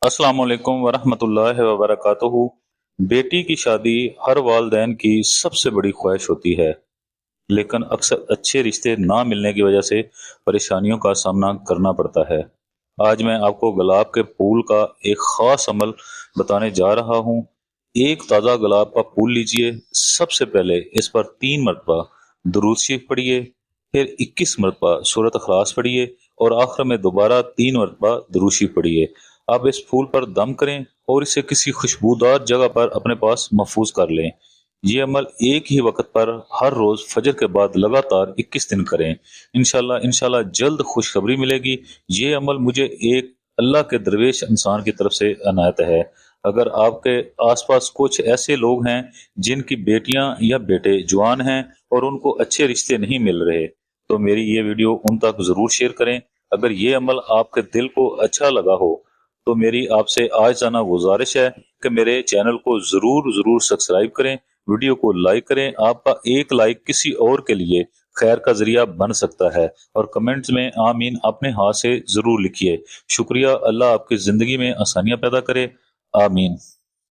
अस्सलाम वालेकुम वरहमतुल्लाहि वबरकातुहू। बेटी की शादी हर वालिदैन की सबसे बड़ी ख्वाहिश होती है, लेकिन अक्सर अच्छे रिश्ते ना मिलने की वजह से परेशानियों का सामना करना पड़ता है। आज मैं आपको गुलाब के फूल का एक खास अमल बताने जा रहा हूँ। एक ताज़ा गुलाब का फूल लीजिए। सबसे पहले इस पर 3 मरतबा दुरूद शरीफ पढ़िए, फिर 21 मरतबा सूरत अखलास पढ़िए और आखिर में दोबारा 3 मरतबा दुरूद शरीफ पढ़िए। आप इस फूल पर दम करें और इसे किसी खुशबूदार जगह पर अपने पास महफूज कर लें। ये अमल एक ही वक्त पर हर रोज फजर के बाद लगातार 21 दिन करें। इंशाल्लाह इंशाल्लाह जल्द खुशखबरी मिलेगी। ये अमल मुझे एक अल्लाह के दरवेश इंसान की तरफ से अनायत है। अगर आपके आसपास कुछ ऐसे लोग हैं जिनकी बेटियां या बेटे जवान हैं और उनको अच्छे रिश्ते नहीं मिल रहे, तो मेरी ये वीडियो उन तक जरूर शेयर करें। अगर ये अमल आपके दिल को अच्छा लगा हो तो मेरी आपसे आजिज़ाना गुजारिश है कि मेरे चैनल को जरूर जरूर सब्सक्राइब करें, वीडियो को लाइक करें। आपका एक लाइक किसी और के लिए खैर का जरिया बन सकता है। और कमेंट्स में आमीन अपने हाथ से जरूर लिखिए। शुक्रिया। अल्लाह आपकी जिंदगी में आसानियां पैदा करे। आमीन।